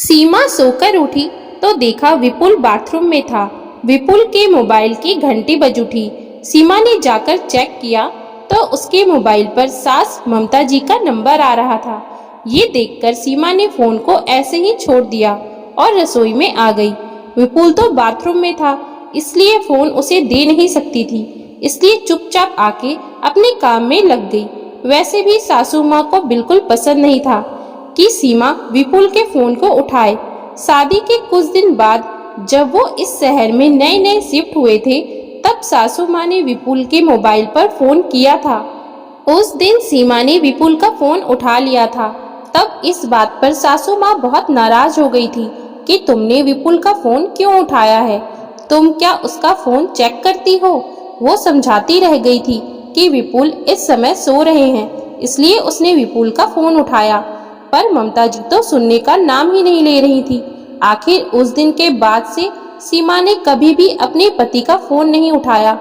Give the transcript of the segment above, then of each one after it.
सीमा सोकर उठी तो देखा विपुल बाथरूम में था। विपुल के मोबाइल की घंटी बज उठी। सीमा ने जाकर चेक किया तो उसके मोबाइल पर सास ममता जी का नंबर आ रहा था। ये देखकर सीमा ने फोन को ऐसे ही छोड़ दिया और रसोई में आ गई। विपुल तो बाथरूम में था, इसलिए फोन उसे दे नहीं सकती थी, इसलिए चुपचाप आके अपने काम में लग गई। वैसे भी सासू माँ को बिल्कुल पसंद नहीं था कि सीमा विपुल के फोन को उठाए। शादी के कुछ दिन बाद जब वो इस शहर में नए नए शिफ्ट हुए थे, तब सासू माँ ने विपुल के मोबाइल पर फोन किया था। उस दिन सीमा ने विपुल का फोन उठा लिया था। तब इस बात पर सासू माँ बहुत नाराज हो गई थी कि तुमने विपुल का फोन क्यों उठाया है, तुम क्या उसका फोन चेक करती हो। वो समझाती रह गई थी कि विपुल इस समय सो रहे हैं, इसलिए उसने विपुल का फोन उठाया। पर ममता जी तो सुनने का नाम ही नहीं ले रही थी। आखिर उस दिन के बाद से सीमा ने कभी भी अपने पति का फोन नहीं उठाया।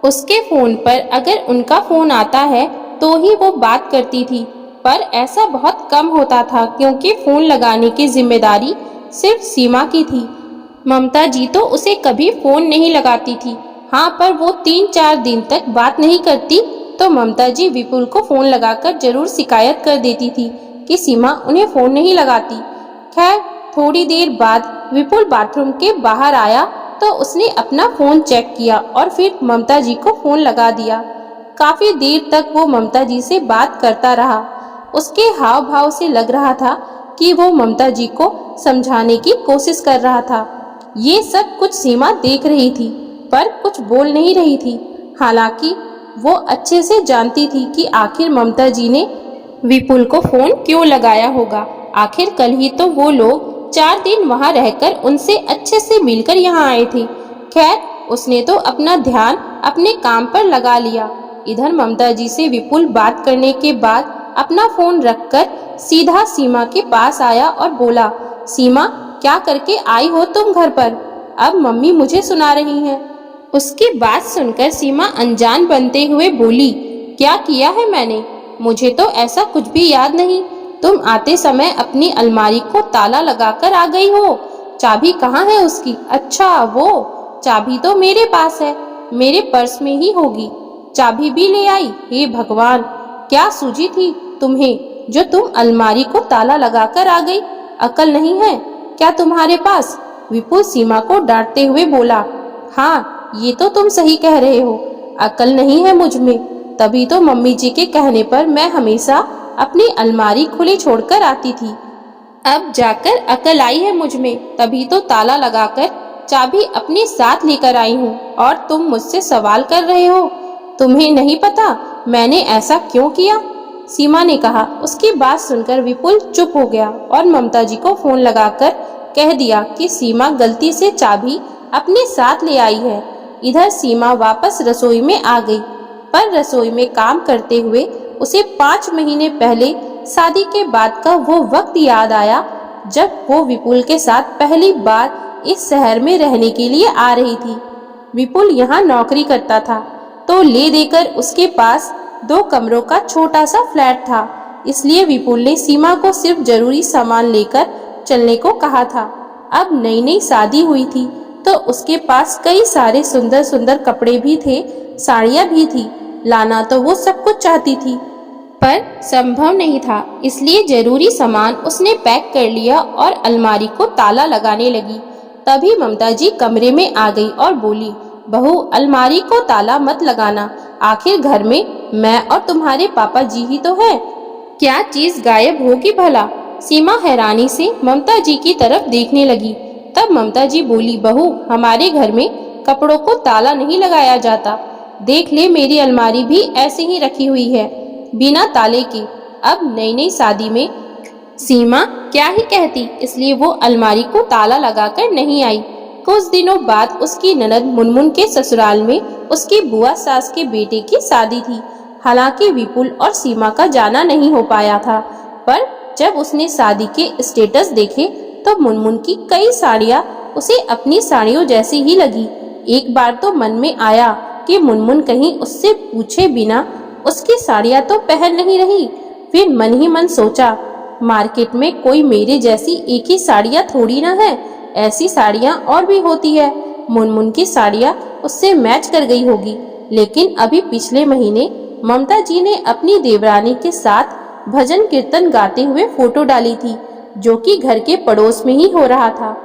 उसके फोन पर अगर उनका फोन आता है तो ही वो बात करती थी, पर ऐसा बहुत कम होता था क्योंकि फोन लगाने की जिम्मेदारी सिर्फ सीमा की थी। ममता जी तो उसे कभी फोन नहीं लगाती थी। हाँ, पर वो 3-4 दिन तक बात नहीं करती तो ममता जी विपुल को फोन लगाकर जरूर शिकायत कर देती थी कि सीमा उन्हें फोन नहीं लगाती। खैर, थोड़ी देर बाद विपुल बाथरूम के बाहर आया तो उसने अपना फोन चेक किया और फिर ममता जी को फोन लगा दिया। काफी देर तक वो ममता जी से बात करता रहा। उसके हाव भाव से लग रहा था कि वो ममता जी को समझाने की कोशिश कर रहा था। ये सब कुछ सीमा देख रही थी, पर कुछ बोल नहीं रही थी। हालांकि वो अच्छे से जानती थी कि आखिर ममता जी ने विपुल को फोन क्यों लगाया होगा। आखिर कल ही तो वो लोग 4 दिन वहां रहकर उनसे अच्छे से मिलकर यहाँ आए थे। खैर, उसने तो अपना ध्यान अपने काम पर लगा लिया। इधर ममता जी से विपुल बात करने के बाद अपना फोन रखकर सीधा सीमा के पास आया और बोला, सीमा, क्या करके आई हो तुम घर पर? अब मम्मी मुझे सुना रही हैं। उसकी बात सुनकर सीमा अनजान बनते हुए बोली, क्या किया है मैंने? मुझे तो ऐसा कुछ भी याद नहीं। तुम आते समय अपनी अलमारी को ताला लगाकर आ गई हो। चाबी कहाँ है उसकी? अच्छा, वो चाबी तो मेरे पास है, मेरे पर्स में ही होगी। चाबी भी ले आई? हे भगवान, क्या सूझी थी तुम्हें जो तुम अलमारी को ताला लगाकर आ गई? अकल नहीं है क्या तुम्हारे पास? विपुल सीमा को डांटते हुए बोला। हाँ, ये तो तुम सही कह रहे हो, अकल नहीं है मुझ में। तभी तो मम्मी जी के कहने पर मैं हमेशा अपनी अलमारी खुली छोड़कर आती थी। अब जाकर अकल आई है मुझ में, तभी तो ताला लगाकर चाबी अपने साथ लेकर आई हूँ और तुम मुझसे सवाल कर रहे हो। तुम्हें नहीं पता मैंने ऐसा क्यों किया? सीमा ने कहा। उसकी बात सुनकर विपुल चुप हो गया और ममता जी को फोन लगाकर कह दिया कि सीमा गलती से चाबी अपने साथ ले आई है। इधर सीमा वापस रसोई में आ गई, पर रसोई में काम करते हुए उसे 5 महीने पहले शादी के बाद का वो वक्त याद आया जब वो विपुल के साथ पहली बार इस शहर में रहने के लिए आ रही थी। विपुल यहाँ नौकरी करता था तो ले देकर उसके पास 2 कमरों का छोटा सा फ्लैट था, इसलिए विपुल ने सीमा को सिर्फ जरूरी सामान लेकर चलने को कहा था। अब नई नई शादी हुई थी तो उसके पास कई सारे सुंदर सुंदर कपड़े भी थे, साड़ियाँ भी थी। लाना तो वो सब कुछ चाहती थी, पर संभव नहीं था, इसलिए जरूरी सामान उसने पैक कर लिया और अलमारी को ताला लगाने लगी। तभी ममता जी कमरे में आ गई और बोली, बहू, अलमारी को ताला मत लगाना, आखिर घर में मैं और तुम्हारे पापा जी ही तो हैं। क्या चीज गायब होगी भला? सीमा हैरानी से ममता जी की तरफ देखने लगी। तब ममता जी बोली, बहू, हमारे घर में कपड़ों को ताला नहीं लगाया जाता। देख ले, मेरी अलमारी भी ऐसे ही रखी हुई है, बिना ताले के। अब नई नई शादी में सीमा क्या ही कहती, इसलिए वो अलमारी को ताला लगाकर नहीं आई। कुछ दिनों बाद उसकी ननद मुनमुन के ससुराल में उसकी बुआ सास के बेटे की शादी थी। हालांकि विपुल और सीमा का जाना नहीं हो पाया था, पर जब उसने शादी के स्टेटस देखे तो मुनमुन की कई साड़ियाँ उसे अपनी साड़ियों जैसी ही लगी। एक बार तो मन में आया कि मुनमुन कहीं उससे पूछे बिना उसकी साड़ियाँ तो पहन नहीं रही। फिर मन ही मन सोचा, मार्केट में कोई मेरे जैसी एक ही साड़ियाँ थोड़ी ना है, ऐसी साड़ियाँ और भी होती है। मुनमुन की साड़ियाँ उससे मैच कर गई होगी। लेकिन अभी पिछले महीने ममता जी ने अपनी देवरानी के साथ भजन कीर्तन गाते हुए फोटो डाली थी, जो कि घर के पड़ोस में ही हो रहा था।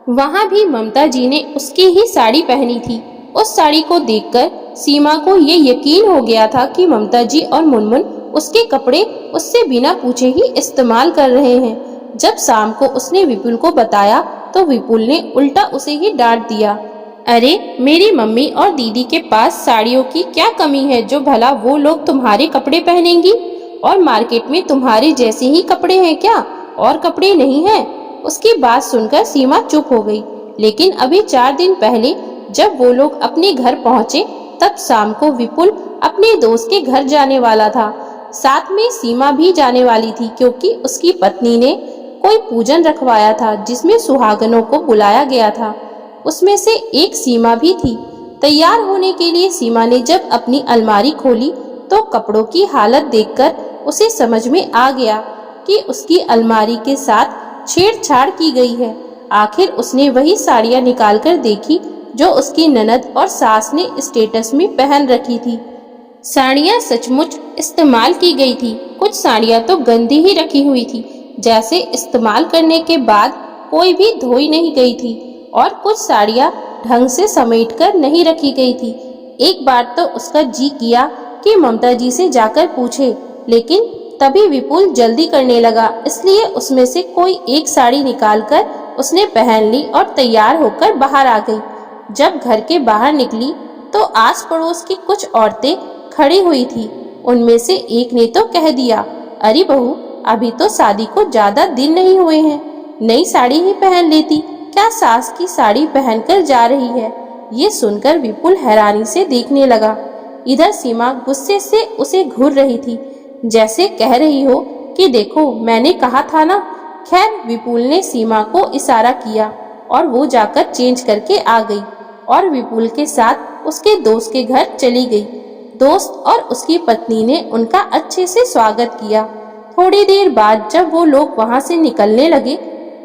वहां भी ममता जी ने उसकी ही साड़ी पहनी थी। उस साड़ी को देखकर सीमा को ये यकीन हो गया था कि ममता जी और मुनमुन उसके कपड़े उससे बिना पूछे ही इस्तेमाल कर रहे हैं। जब शाम को उसने विपुल को बताया तो विपुल ने उल्टा उसे ही डांट दिया। अरे, मेरी मम्मी और दीदी के पास साड़ियों की क्या कमी है जो भला वो लोग तुम्हारे कपड़े पहनेंगी? और मार्केट में तुम्हारे जैसे ही कपड़े हैं क्या, और कपड़े नहीं हैं? उसकी बात सुनकर सीमा चुप हो गई। लेकिन अभी 4 दिन पहले जब वो लोग अपने घर पहुंचे तब शाम को विपुल अपने दोस्त के घर जाने वाला था। साथ में सीमा भी जाने वाली थी, क्योंकि उसकी पत्नी ने कोई पूजन रखवाया था जिसमें सुहागनों को बुलाया गया था। उसमें से एक सीमा भी थी। तैयार होने के लिए सीमा ने जब अपनी अलमारी खोली तो कपड़ों की हालत देखकर उसे समझ में आ गया कि उसकी अलमारी के साथ छेड़छाड़ की गई है। आखिर उसने वही साड़ियाँ निकालकर देखी जो उसकी ननद और सास ने स्टेटस में पहन रखी थी। साड़ियाँ सचमुच इस्तेमाल की गई थी। कुछ साड़ियाँ तो गंदी ही रखी हुई थी, जैसे इस्तेमाल करने के बाद कोई भी धोई नहीं गई थी, और कुछ साड़ियाँ ढंग से समेटकर नहीं रखी गई थी। एक बार तो उसका जी किया कि ममता जी से जाकर पूछे, लेकिन तभी विपुल जल्दी करने लगा, इसलिए उसमें से कोई एक साड़ी निकालकर उसने पहन ली और तैयार होकर बाहर आ गई। जब घर के बाहर निकली तो आस पड़ोस की कुछ औरतें खड़ी हुई थी। उनमें से एक ने तो कह दिया, अरे बहू, अभी तो शादी को ज्यादा दिन नहीं हुए हैं, नई साड़ी ही पहन लेती, क्या सास की साड़ी पहनकर जा रही है? ये सुनकर विपुल हैरानी से देखने लगा। इधर सीमा गुस्से से उसे घूर रही थी, जैसे कह रही हो कि देखो, मैंने कहा था ना। खैर, विपुल ने सीमा को इशारा किया और वो जाकर चेंज करके आ गई और विपुल के साथ उसके दोस्त के घर चली गई। दोस्त और उसकी पत्नी ने उनका अच्छे से स्वागत किया। थोड़ी देर बाद जब वो लोग वहां से निकलने लगे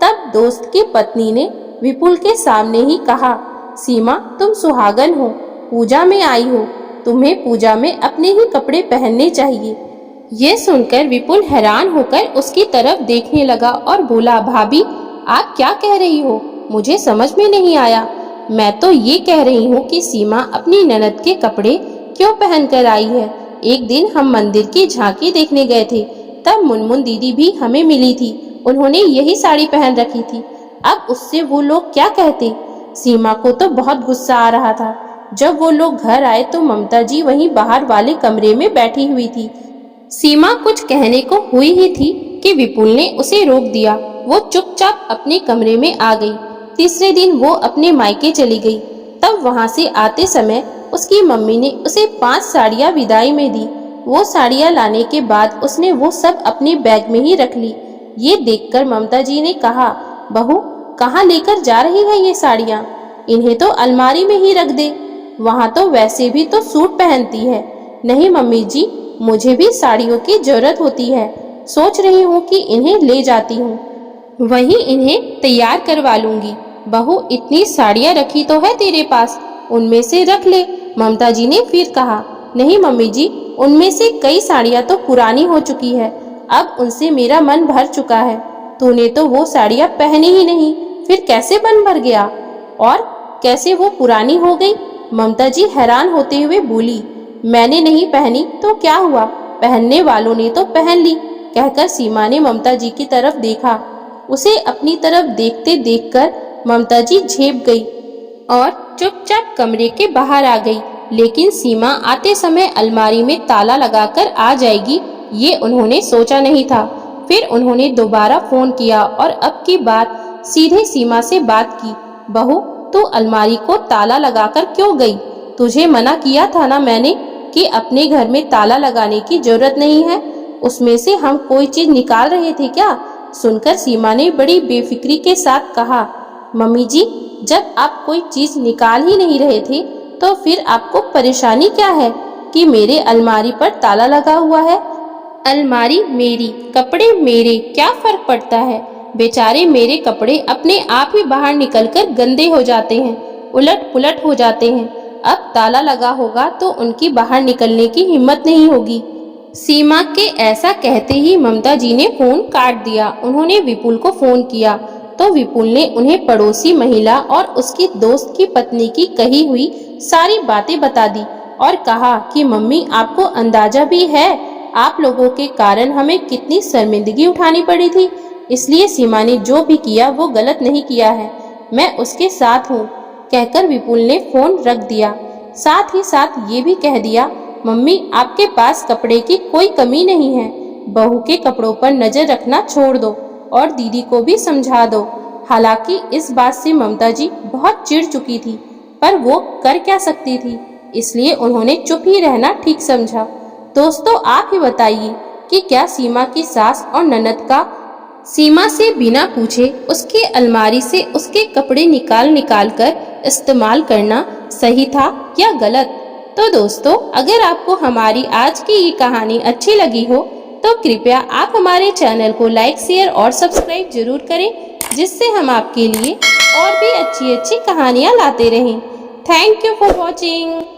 तब दोस्त की पत्नी ने विपुल के सामने ही कहा, सीमा, तुम सुहागन हो, पूजा में आई हो, तुम्हें पूजा में अपने ही कपड़े पहनने चाहिए। ये सुनकर विपुल हैरान होकर उसकी तरफ देखने लगा और बोला, भाभी, आप क्या कह रही हो? मुझे समझ में नहीं आया। मैं तो ये कह रही हूँ कि सीमा अपनी ननद के कपड़े क्यों पहनकर आई है। एक दिन हम मंदिर की झांकी देखने गए थे, तब मुनमुन दीदी भी हमें मिली थी, उन्होंने यही साड़ी पहन रखी थी। अब उससे वो लोग क्या कहते? सीमा को तो बहुत गुस्सा आ रहा था। जब वो लोग घर आए तो ममता जी वहीं बाहर वाले कमरे में बैठी हुई थी। सीमा कुछ कहने को हुई ही थी कि विपुल ने उसे रोक दिया। वो चुपचाप अपने कमरे में आ गई। तीसरे दिन वो अपने मायके चली गई। तब वहां से आते समय उसकी मम्मी ने उसे 5 साड़ियाँ विदाई में दी। वो साड़ियाँ लाने के बाद उसने वो सब अपने बैग में ही रख ली। ये देखकर ममता जी ने कहा, बहू, कहाँ लेकर जा रही है ये साड़ियाँ? इन्हें तो अलमारी में ही रख दे, वहाँ तो वैसे भी तो सूट पहनती है। नहीं मम्मी जी, मुझे भी साड़ियों की जरूरत होती है, सोच रही हूँ कि इन्हें ले जाती हूँ, वहीं इन्हें तैयार करवा लूंगी। बहू, इतनी साड़ियाँ रखी तो है तेरे पास, उनमें से रख ले। ममता जी ने फिर कहा, नहीं मम्मी जी, उनमें से कई साड़ियाँ तो पुरानी हो चुकी है, अब उनसे मेरा मन भर चुका है। तूने तो वो साड़ियाँ पहनी ही नहीं, फिर कैसे मन भर गया और कैसे वो पुरानी हो गई? ममता जी हैरान होते हुए बोली, मैंने नहीं पहनी तो क्या हुआ, पहनने वालों ने तो पहन ली। कहकर सीमा ने ममता जी की तरफ देखा। उसे अपनी तरफ देखते देखकर ममता जी झेप गई और चुपचाप कमरे के बाहर आ गई। लेकिन सीमा आते समय अलमारी में ताला लगाकर आ जाएगी, ये उन्होंने सोचा नहीं था। फिर उन्होंने दोबारा फोन किया और अब की बार सीधे सीमा से बात की। बहू, तू अलमारी को ताला लगाकर क्यों गई? तुझे मना किया था ना मैंने कि अपने घर में ताला लगाने की जरूरत नहीं है। उसमें से हम कोई चीज निकाल रहे थे क्या? सुनकर सीमा ने बड़ी बेफिक्री के साथ कहा, मम्मी जी, जब आप कोई चीज निकाल ही नहीं रहे थे तो फिर आपको परेशानी क्या है कि मेरे अलमारी पर ताला लगा हुआ है? अलमारी मेरी, कपड़े मेरे, क्या फर्क पड़ता है। बेचारे मेरे कपड़े अपने आप ही बाहर निकलकर गंदे हो जाते हैं, उलट पुलट हो जाते हैं। अब ताला लगा होगा तो उनकी बाहर निकलने की हिम्मत नहीं होगी। सीमा के ऐसा कहते ही ममता जी ने फोन काट दिया। उन्होंने विपुल को फोन किया तो विपुल ने उन्हें पड़ोसी महिला और उसकी दोस्त की पत्नी की कही हुई सारी बातें बता दी और कहा कि मम्मी, आपको अंदाजा भी है आप लोगों के कारण हमें कितनी शर्मिंदगी उठानी पड़ी थी, इसलिए सीमा ने जो भी किया वो गलत नहीं किया है, मैं उसके साथ हूँ। कहकर विपुल ने फोन रख दिया। साथ ही साथ ये भी कह दिया, मम्मी, आपके पास कपड़े की कोई कमी नहीं है, बहू के कपड़ों पर नजर रखना छोड़ दो और दीदी को भी समझा दो। हालांकि इस बात से ममता जी बहुत चिढ़ चुकी थी, पर वो कर क्या सकती थी, इसलिए उन्होंने चुप ही रहना ठीक समझा। दोस्तों, आप ही बताइए कि क्या सीमा की सास और ननद का सीमा से बिना पूछे उसकी अलमारी से उसके कपड़े निकाल निकाल कर इस्तेमाल करना सही था या गलत। तो दोस्तों, अगर आपको हमारी आज की ये कहानी अच्छी लगी हो तो कृपया आप हमारे चैनल को लाइक, शेयर और सब्सक्राइब जरूर करें, जिससे हम आपके लिए और भी अच्छी अच्छी कहानियाँ लाते रहें। Thank you for watching.